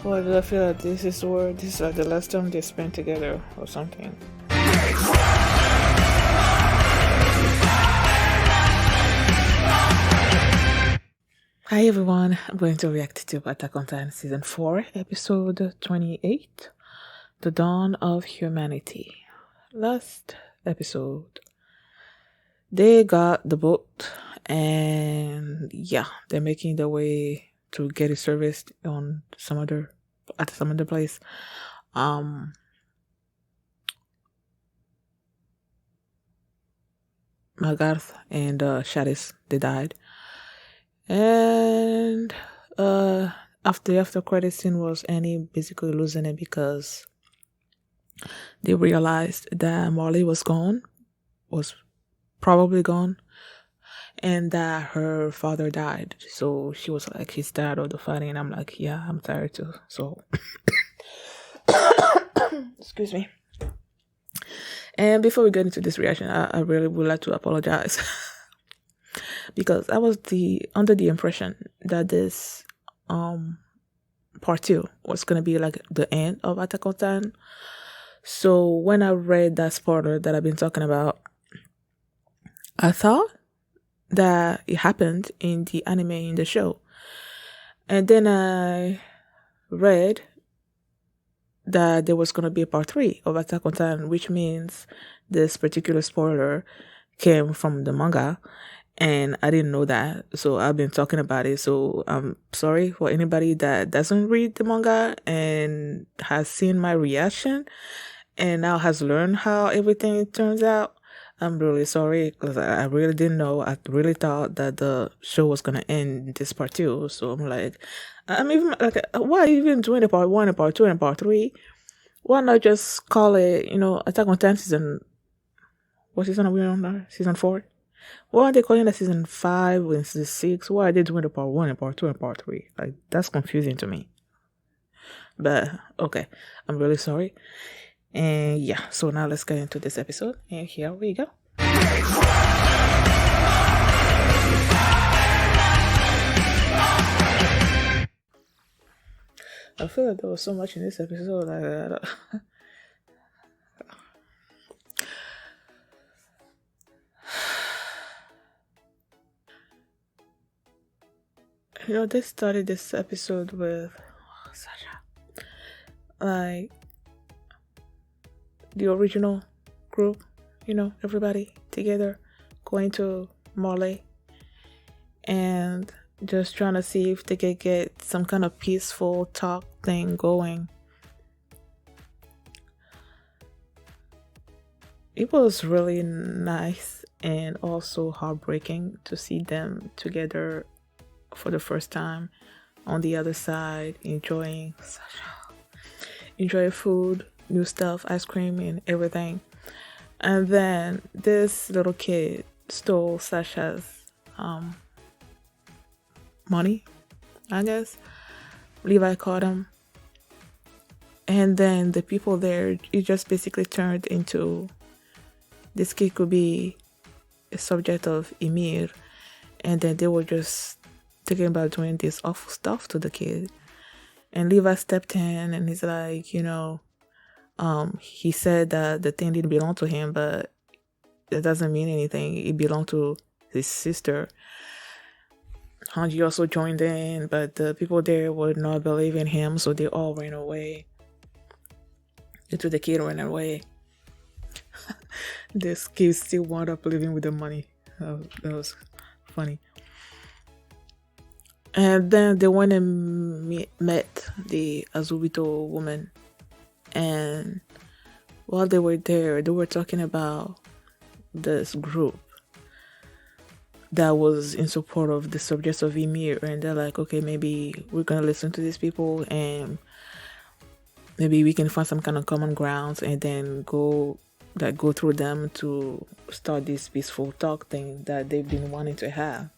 Well, I feel like this is like the last time they spent together or something. Hi everyone, I'm going to react to Attack on Titan Season 4, Episode 28, The Dawn of Humanity. Last episode, they got the boat and yeah, they're making their way to get it serviced on at some other place. Magarth and Shadis, they died. And after credit scene was Annie basically losing it because they realized that Marley was probably gone, and that her father died. So she was like, he's tired of the fighting, and I'm like, yeah, I'm tired too. So excuse me. And before we get into this reaction, I really would like to apologize because I was under the impression that this part 2 was gonna be like the end of Attack on Titan. So when I read that spoiler that I've been talking about, I thought that it happened in the anime, in the show. And then I read that there was going to be a part 3 of Attack on Titan, which means this particular spoiler came from the manga. And I didn't know that. So I've been talking about it. So I'm sorry for anybody that doesn't read the manga and has seen my reaction and now has learned how everything turns out. I'm really sorry because I really didn't know. I really thought that the show was gonna end this part 2. So I'm like, I'm even like, why even doing the part 1 and part 2 and part 3? Why not just call it, Attack on Titan season? What season are we on now? Season 4. Why are they calling that season 5 and season 6? Why are they doing the part 1 and part 2 and part 3? Like, that's confusing to me. But okay, I'm really sorry. And yeah, so now let's get into this episode. And here we go. I feel like there was so much in this episode. They started this episode with Sasha. Like, the original group, everybody together going to Marley and just trying to see if they could get some kind of peaceful talk thing going. It was really nice and also heartbreaking to see them together for the first time on the other side, enjoying food, new stuff, ice cream and everything. And then this little kid stole Sasha's money, I guess. Levi caught him. And then the people there, it just basically turned into this kid could be a subject of Ymir. And then they were just thinking about doing this awful stuff to the kid. And Levi stepped in and he's like, he said that the thing didn't belong to him, but it doesn't mean anything. It belonged to his sister. Hanji also joined in, but the people there would not believe in him, so they all ran away. Until the kid ran away. This kid still wound up living with the money. That was funny. And then they went and met the Azubito woman. And while they were there, they were talking about this group that was in support of the subjects of Ymir. And they're like, okay, maybe we're going to listen to these people and maybe we can find some kind of common grounds and then go through them to start this peaceful talk thing that they've been wanting to have.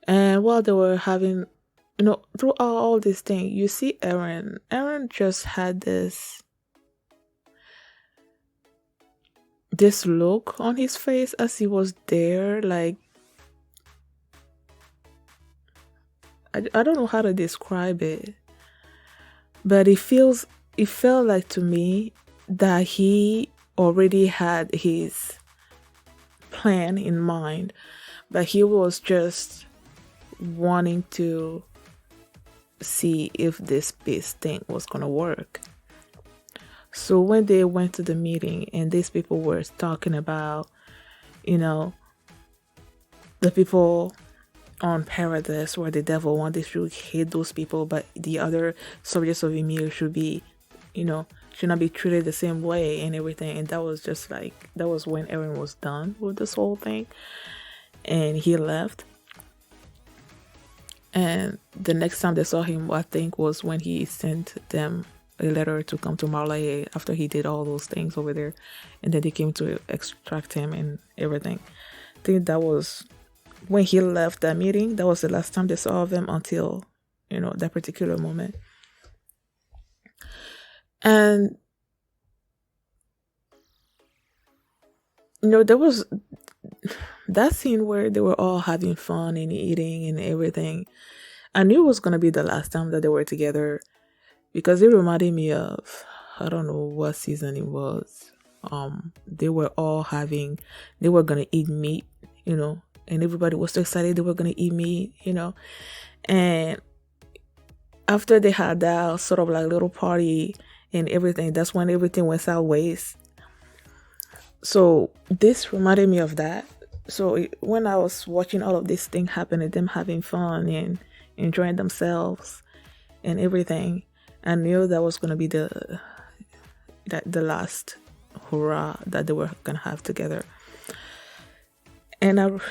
And while they were having, through all this thing, you see Eren. Eren just had this look on his face as he was there, like I don't know how to describe it, but it felt like to me that he already had his plan in mind, but he was just wanting to see if this peace thing was gonna work. So when they went to the meeting and these people were talking about, you know, the people on paradise where the devil wanted to hate those people, but the other subjects of Emil should be, should not be treated the same way and everything. And that was just like, that was when Aaron was done with this whole thing and he left. And the next time they saw him, I think, was when he sent them a letter to come to Marley after he did all those things over there. And then they came to extract him and everything. I think that was when he left that meeting. That was the last time they saw of him until, that particular moment. And, there was that scene where they were all having fun and eating and everything. I knew it was going to be the last time that they were together because it reminded me of, I don't know what season it was. They were going to eat meat, and everybody was so excited they were going to eat meat, and after they had that sort of like little party and everything, that's when everything went sideways. So this reminded me of that. So when I was watching all of this thing happen and them having fun and enjoying themselves and everything, I knew that was going to be the last hurrah that they were going to have together. And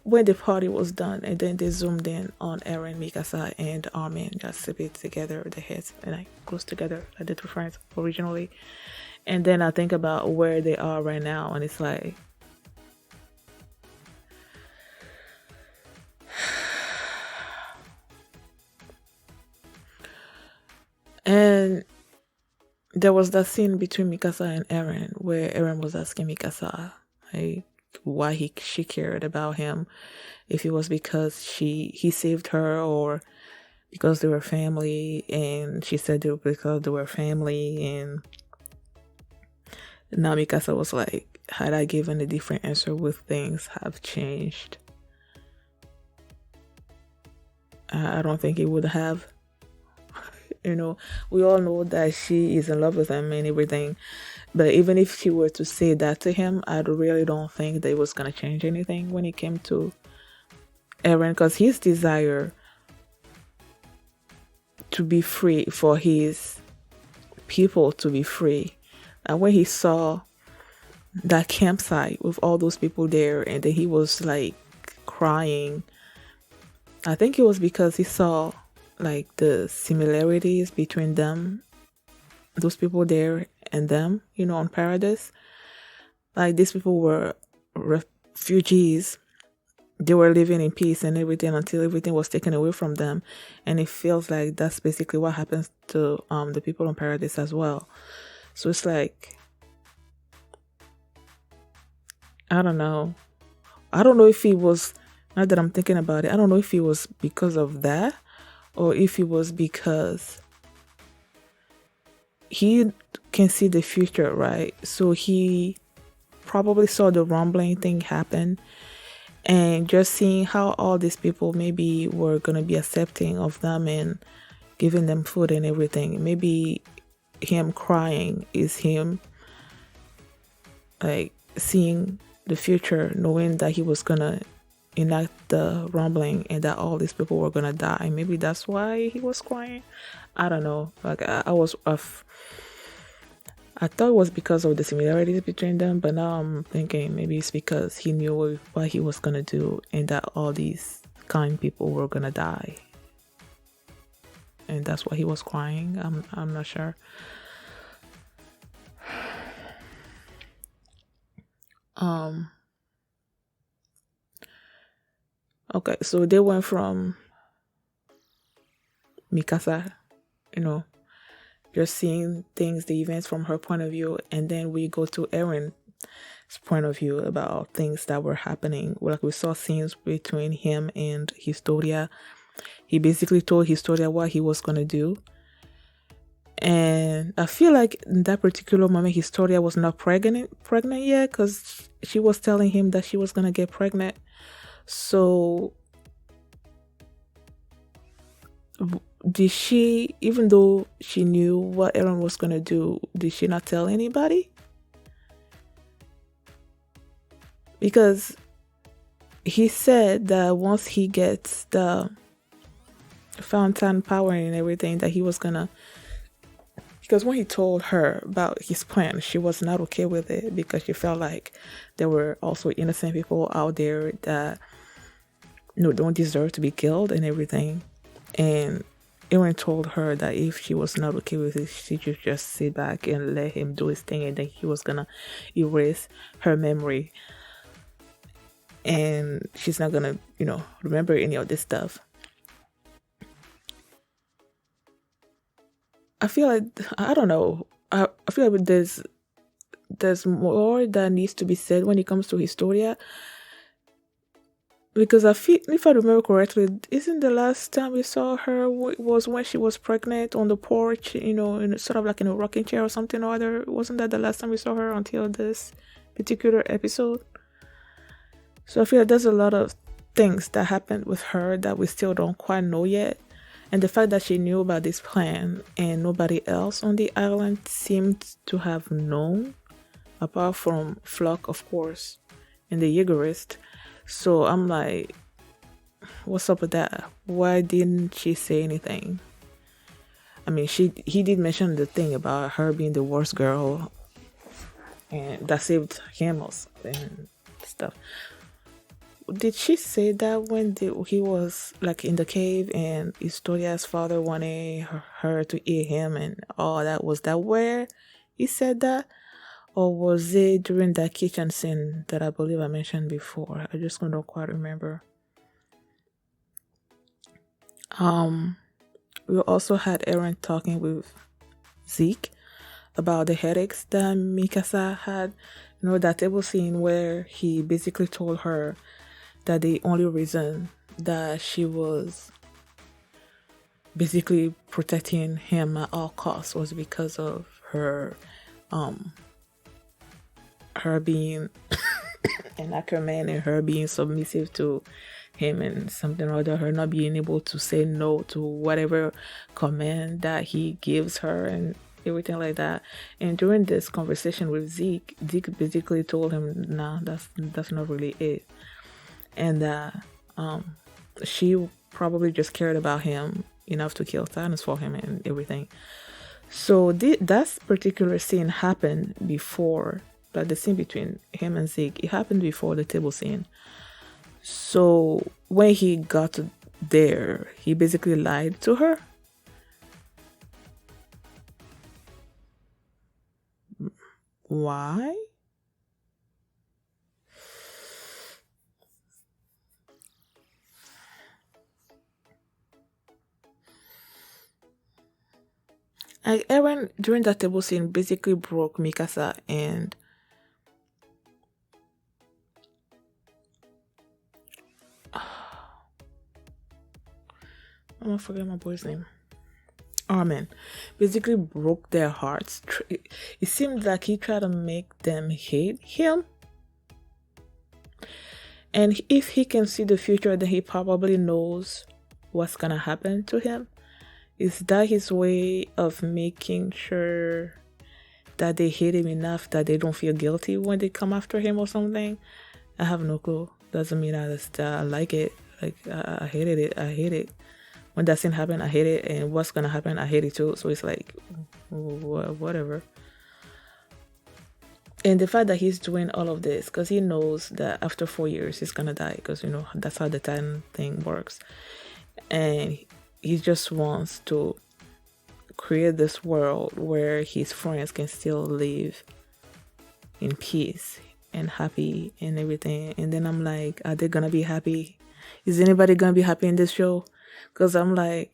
when the party was done and then they zoomed in on Eren, Mikasa, and Armin just a bit together, the heads and like close together like the two friends originally. And then I think about where they are right now and it's like, and there was that scene between Mikasa and Eren where Eren was asking Mikasa like why she cared about him, if it was because he saved her or because they were family, and she said it was because they were family. And now Mikasa was like, had I given a different answer, would things have changed? I don't think it would have. We all know that she is in love with him and everything, but even if she were to say that to him, I really don't think that it was going to change anything when it came to Eren, because his desire to be free, for his people to be free, and when he saw that campsite with all those people there and then he was like crying, I think it was because he saw like the similarities between them, those people there and them, on Paradise. Like these people were refugees. They were living in peace and everything until everything was taken away from them. And it feels like that's basically what happens to the people on Paradise as well. So it's like, I don't know. I don't know if it was, now that I'm thinking about it, I don't know if it was because of that or if it was because he can see the future, right? So he probably saw the rumbling thing happen and just seeing how all these people maybe were going to be accepting of them and giving them food and everything. Maybe him crying is him like seeing the future, knowing that he was going to enact the rumbling and that all these people were going to die. Maybe that's why he was crying. I don't know. Like I thought it was because of the similarities between them, but now I'm thinking maybe it's because he knew what he was gonna do and that all these kind people were gonna die, and that's why he was crying. I'm not sure. Okay, so they went from Mikasa, just seeing things, the events from her point of view, and then we go to Eren point of view about things that were happening. Like we saw scenes between him and Historia. He basically told Historia what he was gonna do. And I feel like in that particular moment, Historia was not pregnant yet, because she was telling him that she was gonna get pregnant. So did she, even though she knew what Eren was gonna do, did she not tell anybody? Because he said that once he gets the fountain power and everything, that he was gonna, because when he told her about his plan, she was not okay with it, because she felt like there were also innocent people out there that don't deserve to be killed and everything. And Eren told her that if she was not okay with it, she should just sit back and let him do his thing, and then he was gonna erase her memory, and she's not gonna, remember any of this stuff. I feel like, I don't know. I feel like there's more that needs to be said when it comes to Historia. Because I feel, if I remember correctly, isn't the last time we saw her was when she was pregnant on the porch, in sort of like in a rocking chair or something or other? Wasn't that the last time we saw her until this particular episode? So I feel like there's a lot of things that happened with her that we still don't quite know yet. And the fact that she knew about this plan and nobody else on the island seemed to have known, apart from Flock, of course, and the Jaegerist. So I'm like, what's up with that? Why didn't she say anything? I mean, he did mention the thing about her being the worst girl, and that saved him and stuff. Did she say that when he was like in the cave and Historia's father wanted her to eat him and all that? Was that where he said that? Or was it during that kitchen scene that I believe I mentioned before? I just don't quite remember. We also had Eren talking with Zeke about the headaches that Mikasa had. That table scene where he basically told her that the only reason that she was basically protecting him at all costs was because of her being an Ackerman and her being submissive to him and something or other, her not being able to say no to whatever command that he gives her and everything like that. And during this conversation with Zeke basically told him, nah, that's not really it. And that she probably just cared about him enough to kill Thanos for him and everything. So that particular scene happened before, like the scene between him and Zeke, it happened before the table scene. So when he got there, he basically lied to her. Why? Like Eren during that table scene basically broke Mikasa and I'm gonna forget my boy's name. Armin basically broke their hearts. It seemed like he tried to make them hate him. And if he can see the future, then he probably knows what's gonna happen to him. Is that his way of making sure that they hate him enough that they don't feel guilty when they come after him or something? I have no clue. Doesn't mean I like it. Like I hated it. I hate it. When that scene happened, I hate it. And what's gonna happen, I hate it too. So it's like, whatever. And the fact that he's doing all of this, because he knows that after 4 years he's gonna die, because that's how the time thing works. And he just wants to create this world where his friends can still live in peace and happy and everything. And then I'm like, are they gonna be happy? Is anybody gonna be happy in this show? Because I'm like,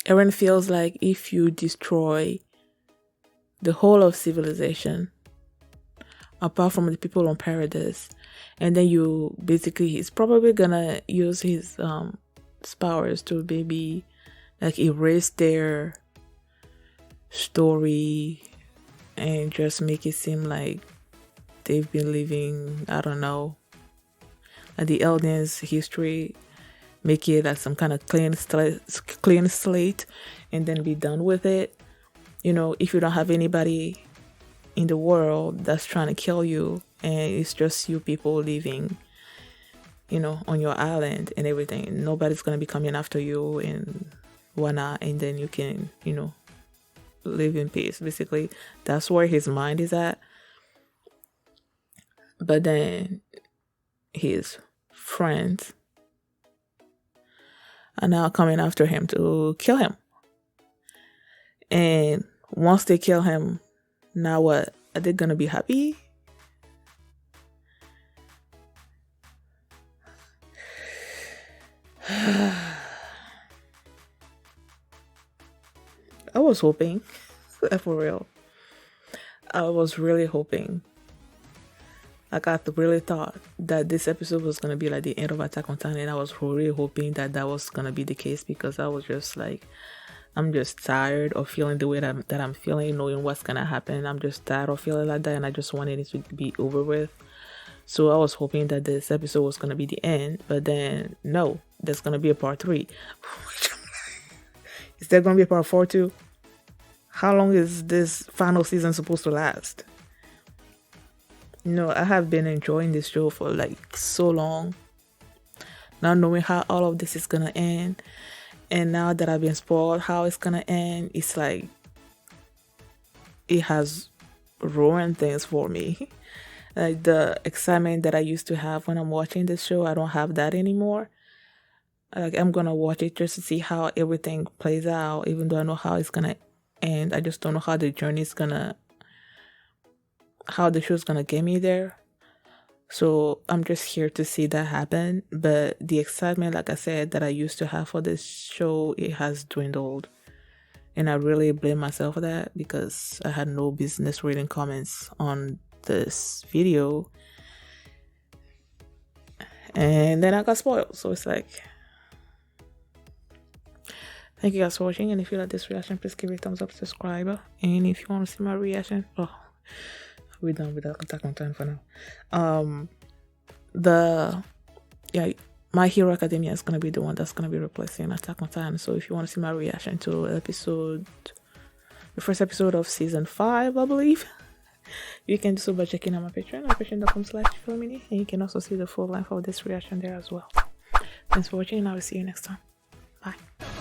Eren feels like if you destroy the whole of civilization, apart from the people on Paradise, and then you basically, he's probably gonna use his powers to maybe like erase their story and just make it seem like they've been living, I don't know, like the aliens' history, make it like some kind of clean slate, and then be done with it. You know, if you don't have anybody in the world that's trying to kill you, and it's just you people living, you know, on your island and everything, nobody's gonna be coming after you and whatnot, and then you can, you know, live in peace. Basically, that's where his mind is at. But then his friends are now coming after him to kill him. And once they kill him, now what? Are they gonna be happy? I was hoping, for real, I was really hoping. Like, I really thought that this episode was gonna be like the end of Attack on Titan, and I was really hoping that that was gonna be the case, because I was just like, I'm just tired of feeling the way that I'm feeling, knowing what's gonna happen. I'm just tired of feeling like that, and I just wanted it to be over with. So I was hoping that this episode was gonna be the end, but then no, there's gonna be a part 3. Is there gonna be a part 4 too? How long is this final season supposed to last? You know, I have been enjoying this show for like so long. Not knowing how all of this is gonna end, and now that I've been spoiled how it's gonna end, it's like it has ruined things for me. Like, the excitement that I used to have when I'm watching this show, I don't have that anymore. Like, I'm gonna watch it just to see how everything plays out, even though I know how it's gonna end. I just don't know how the journey's gonna, how the show's gonna get me there. So I'm just here to see that happen. But the excitement, like I said, that I used to have for this show, it has dwindled. And I really blame myself for that, because I had no business reading comments on this video. And then I got spoiled. So it's like, thank you guys for watching. And if you like this reaction, please give it a thumbs up, subscribe. And if you want to see my reaction, we're done with Attack on Titan for now. My Hero Academia is gonna be the one that's gonna be replacing Attack on Titan. So if you want to see my reaction to the first episode of season 5, I believe, you can do so by checking out my Patreon, patreon.com/filmini, and you can also see the full length of this reaction there as well. Thanks for watching, and I will see you next time. Bye.